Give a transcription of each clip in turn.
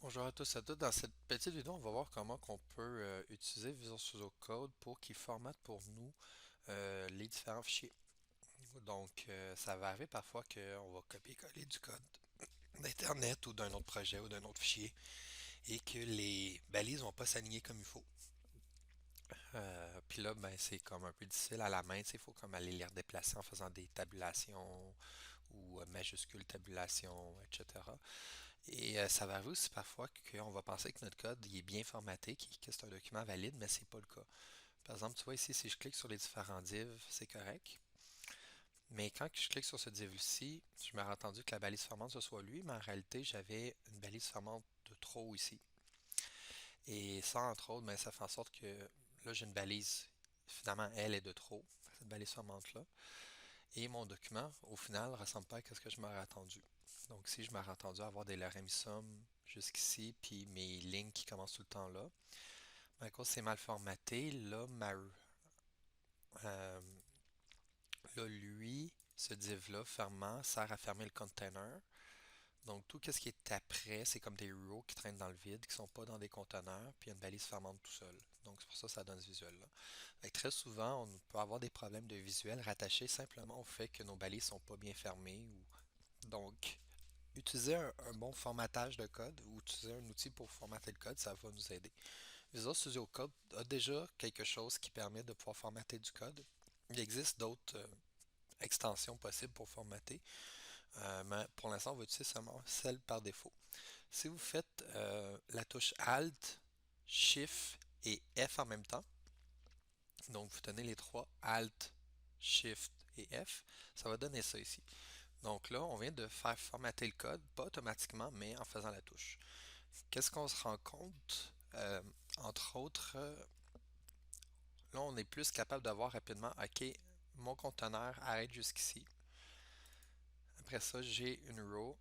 Bonjour à tous et à toutes. Dans cette petite vidéo, on va voir comment on peut utiliser Visual Studio Code pour qu'il formate pour nous les différents fichiers. Donc, ça va arriver parfois qu'on va copier-coller du code d'Internet ou d'un autre projet ou d'un autre fichier et que les balises vont pas s'aligner comme il faut. Puis là, ben, c'est comme un peu difficile à la main. Il faut comme aller les redéplacer en faisant des tabulations ou majuscules tabulations, etc. Et ça va arriver aussi parfois qu'on va penser que notre code il est bien formaté, que c'est un document valide, mais c'est pas le cas. Par exemple, tu vois ici, si je clique sur les différents divs, c'est correct. Mais quand je clique sur ce div-ci, je m'aurais attendu que la balise formante ce soit lui, mais en réalité, j'avais une balise formante de trop ici. Et ça, entre autres, ben, ça fait en sorte que là, j'ai une balise, finalement, elle est de trop, cette balise formante-là. Et mon document, au final, ne ressemble pas à ce que je m'aurais attendu. Donc, si je m'aurais attendu à avoir des lorem ipsum jusqu'ici, puis mes lignes qui commencent tout le temps là, ben, à cause c'est mal formaté, là, euh, là, lui, ce div-là, fermant, sert à fermer le container. Donc, tout ce qui est après, c'est comme des rows qui traînent dans le vide, qui sont pas dans des conteneurs, puis il y a une balise fermante tout seul. Donc, c'est pour ça que ça donne ce visuel-là. Très souvent, on peut avoir des problèmes de visuel rattachés simplement au fait que nos balises sont pas bien fermées. Donc, utiliser un bon formatage de code ou utiliser un outil pour formater le code, ça va nous aider. Visual Studio Code a déjà quelque chose qui permet de pouvoir formater du code. Il existe d'autres extensions possibles pour formater, mais pour l'instant, on va utiliser seulement celle par défaut. Si vous faites la touche Alt, Shift et F en même temps, donc vous tenez les trois Alt, Shift et F, ça va donner ça ici. Donc là, on vient de faire formater le code, pas automatiquement, mais en faisant la touche. Qu'est-ce qu'on se rend compte? Entre autres, là, on est plus capable de voir rapidement, OK, mon conteneur arrête jusqu'ici. Après ça, j'ai une row,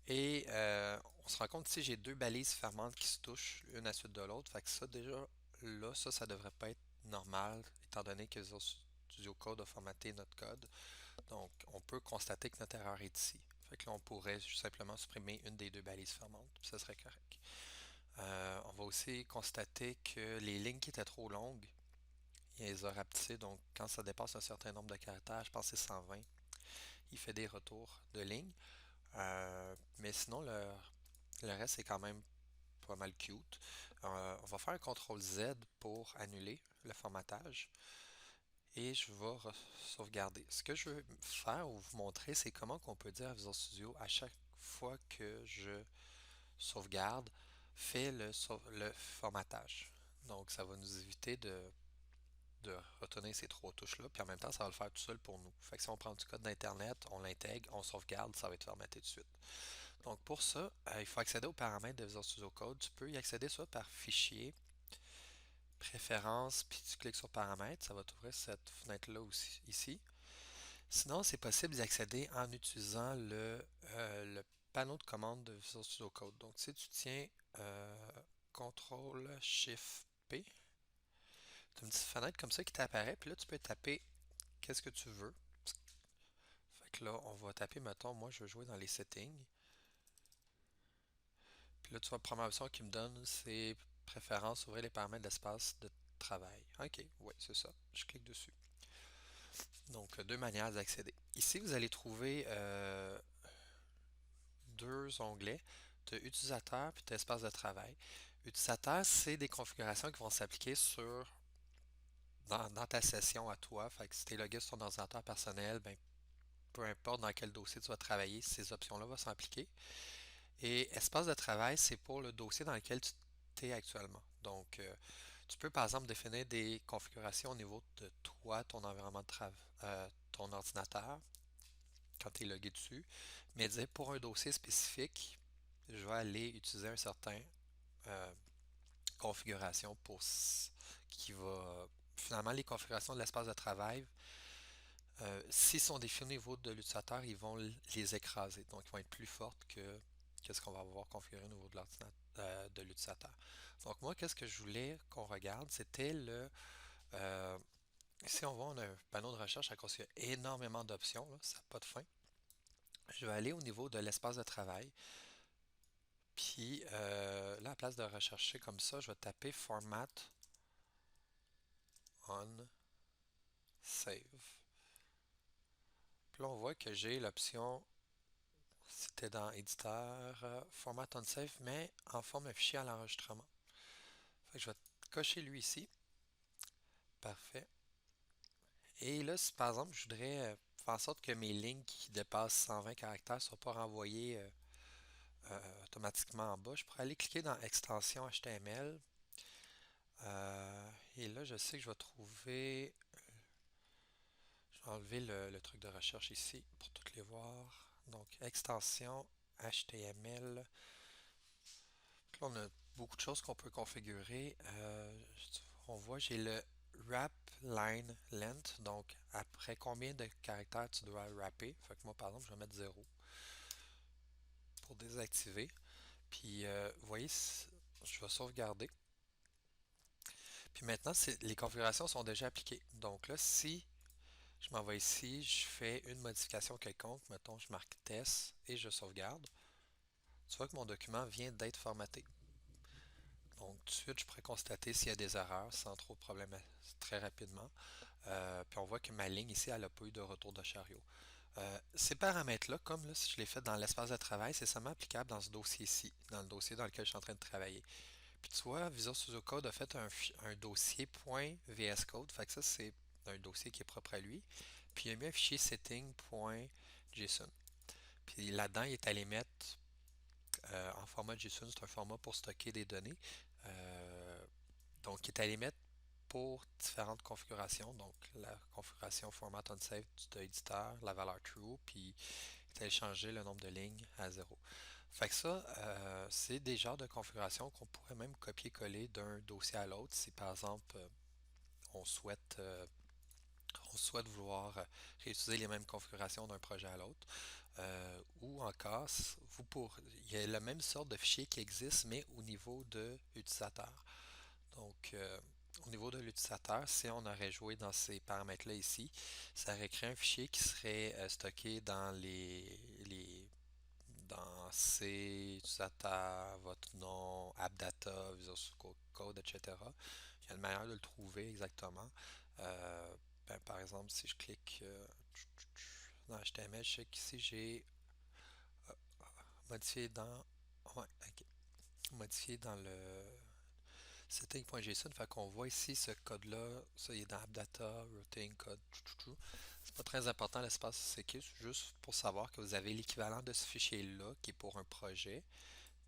et on se rend compte ici, j'ai deux balises fermantes qui se touchent une à la suite de l'autre. Fait que ça, déjà, là, ça devrait pas être normal, étant donné que Visual Studio Code a formaté notre code. Donc, on peut constater que notre erreur est ici. Fait que là, on pourrait simplement supprimer une des deux balises fermantes, puis ça serait correct. On va aussi constater que les lignes qui étaient trop longues, il les a rapetissées. Donc, quand ça dépasse un certain nombre de caractères, je pense que c'est 120, il fait des retours de lignes. Mais sinon, le reste est quand même pas mal cute. On va faire un CTRL Z pour annuler le formatage. Et je vais sauvegarder. Ce que je veux faire ou vous montrer, c'est comment qu'on peut dire à Visual Studio à chaque fois que je sauvegarde, fait le formatage. Donc, ça va nous éviter de retenir ces trois touches-là, puis en même temps, ça va le faire tout seul pour nous. Fait que si on prend du code d'Internet, on l'intègre, on sauvegarde, ça va être formaté tout de suite. Donc, pour ça, il faut accéder aux paramètres de Visual Studio Code. Tu peux y accéder soit par fichier, préférences, puis tu cliques sur paramètres, ça va t'ouvrir cette fenêtre-là aussi, ici. Sinon, c'est possible d'y accéder en utilisant le panneau de commande de Visual Studio Code. Donc, si tu tiens CTRL SHIFT P, tu as une petite fenêtre comme ça qui t'apparaît, puis là, tu peux taper qu'est-ce que tu veux. Fait que là, on va taper, mettons, moi, je veux jouer dans les settings. Puis là, tu vois, la première option qu'il me donne, c'est préférence, ouvrir les paramètres d'espace de travail. OK, oui, c'est ça. Je clique dessus. Donc, deux manières d'accéder. Ici, vous allez trouver deux onglets. Tu as utilisateur puis tu as espace de travail. Utilisateur, c'est des configurations qui vont s'appliquer dans ta session à toi. Fait que si tu es logué sur ton ordinateur personnel, ben, peu importe dans quel dossier tu vas travailler, ces options-là vont s'appliquer. Et espace de travail, c'est pour le dossier dans lequel tu es actuellement. Donc, tu peux par exemple définir des configurations au niveau de toi, ton environnement de travail, ton ordinateur, quand tu es logué dessus, mais dire pour un dossier spécifique, je vais aller utiliser un certain euh, configuration qui va finalement les configurations de l'espace de travail. S'ils sont définis au niveau de l'utilisateur, ils vont les écraser. Donc, ils vont être plus fortes que ce qu'on va avoir configuré au niveau de l'ordinateur, de l'utilisateur. Donc, moi, qu'est-ce que je voulais qu'on regarde, c'était ici, on a un panneau de recherche à cause qu'il y a énormément d'options, là, ça n'a pas de fin. Je vais aller au niveau de l'espace de travail. Puis là, à place de rechercher comme ça, je vais taper Format on Save. Puis là, on voit que j'ai l'option, c'était dans Éditeur, Format on Save, mais en forme fichier à l'enregistrement. Fait que je vais cocher lui ici. Parfait. Et là, si par exemple, je voudrais faire en sorte que mes lignes qui dépassent 120 caractères ne soient pas renvoyées automatiquement en bas, je pourrais aller cliquer dans Extension HTML. Et là, je sais que je vais trouver. Je vais enlever le truc de recherche ici pour toutes les voir. Donc, extension HTML. Là, on a beaucoup de choses qu'on peut configurer. On voit, j'ai le wrap line length. Donc, après combien de caractères tu dois wrapper. Fait que moi, par exemple, je vais mettre 0 pour désactiver. Puis, vous voyez, je vais sauvegarder. Puis maintenant, les configurations sont déjà appliquées. Donc là, si je m'en vais ici, je fais une modification quelconque, mettons, je marque test et je sauvegarde. Tu vois que mon document vient d'être formaté. Donc, tout de suite, je pourrais constater s'il y a des erreurs sans trop de problème très rapidement. Puis on voit que ma ligne ici, elle n'a pas eu de retour de chariot. Ces paramètres-là, comme là, si je les fais dans l'espace de travail, c'est seulement applicable dans ce dossier-ci, dans le dossier dans lequel je suis en train de travailler. Puis tu vois, Visual Studio Code a fait un dossier .vscode, fait que ça, c'est un dossier qui est propre à lui. Puis il a mis un fichier setting.json. Puis là-dedans, il est allé mettre en format JSON, c'est un format pour stocker des données. Euh, donc, il est allé mettre pour différentes configurations. Donc, la configuration format unsafe de l'éditeur, la valeur true, puis il est allé changer le nombre de lignes à 0. Fait que ça, c'est des genres de configurations qu'on pourrait même copier-coller d'un dossier à l'autre si par exemple on souhaite, euh, on souhaite vouloir réutiliser les mêmes configurations d'un projet à l'autre. Ou encore, il y a la même sorte de fichier qui existe, mais au niveau de l'utilisateur. Donc, au niveau de l'utilisateur, si on aurait joué dans ces paramètres-là ici, ça aurait créé un fichier qui serait stocké dans dans C, utilisateur, votre nom, AppData, Visual Studio Code, etc. Il y a une manière de le trouver exactement. Par exemple, si je clique dans HTML, je sais qu'ici j'ai euh, modifié dans. Ouais, ok. Modifié dans le setting.json. Fait qu'on voit ici ce code-là. Ça, il est dans AppData, routing, code. C'est pas très important l'espace CQ, c'est juste pour savoir que vous avez l'équivalent de ce fichier-là qui est pour un projet,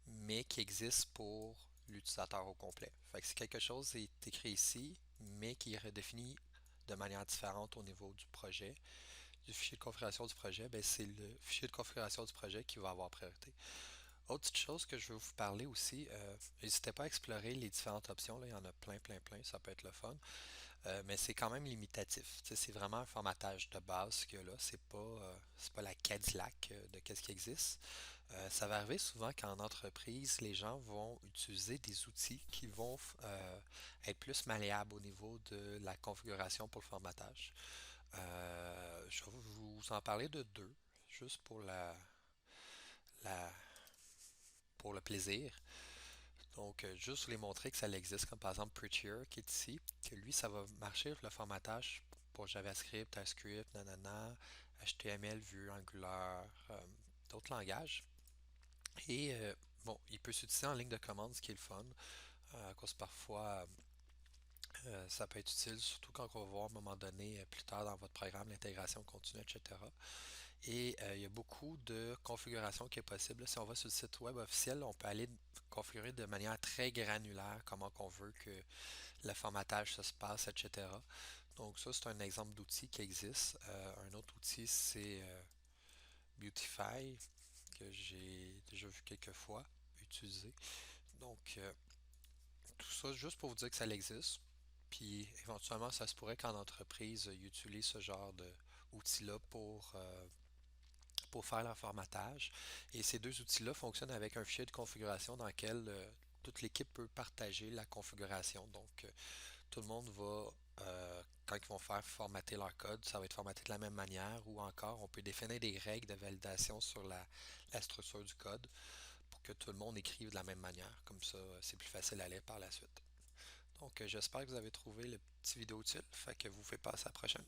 mais qui existe pour l'utilisateur au complet. Fait que si quelque chose est écrit ici, mais qui est redéfini de manière différente au niveau du projet, du fichier de configuration du projet, ben c'est le fichier de configuration du projet qui va avoir priorité. Autre petite chose que je veux vous parler aussi, n'hésitez pas à explorer les différentes options, là, il y en a plein, plein, plein, ça peut être le fun. Mais c'est quand même limitatif. Tu sais, c'est vraiment un formatage de base qu'il y a là. C'est pas la Cadillac de qu'est-ce qui existe. Ça va arriver souvent qu'en entreprise, les gens vont utiliser des outils qui vont être plus malléables au niveau de la configuration pour le formatage. Je vais vous en parler de deux, juste la, pour le plaisir. Donc, juste vous les montrer que ça existe, comme par exemple Prettier qui est ici, que lui, ça va marcher le formatage pour JavaScript, TypeScript, nanana, HTML, Vue, Angular, d'autres langages. Et bon, il peut s'utiliser en ligne de commande, ce qui est le fun, à cause parfois ça peut être utile, surtout quand on va voir à un moment donné, plus tard dans votre programme, l'intégration continue, etc. Et il y a beaucoup de configurations qui est possible. Si on va sur le site web officiel, on peut aller configurer de manière très granulaire comment qu'on veut que le formatage se passe, etc. Donc ça, c'est un exemple d'outil qui existe. Un autre outil, c'est Beautify, que j'ai déjà vu quelques fois utiliser. Donc tout ça, juste pour vous dire que ça existe. Puis éventuellement, ça se pourrait qu'en entreprise, ils utilisent ce genre d'outils-là pour faire leur formatage. Et ces deux outils-là fonctionnent avec un fichier de configuration dans lequel toute l'équipe peut partager la configuration. Donc, tout le monde va, quand ils vont faire formater leur code, ça va être formaté de la même manière ou encore on peut définir des règles de validation sur la structure du code pour que tout le monde écrive de la même manière. Comme ça, c'est plus facile à lire par la suite. Donc, j'espère que vous avez trouvé le petit vidéo utile. Fait que vous pouvez passer à la prochaine.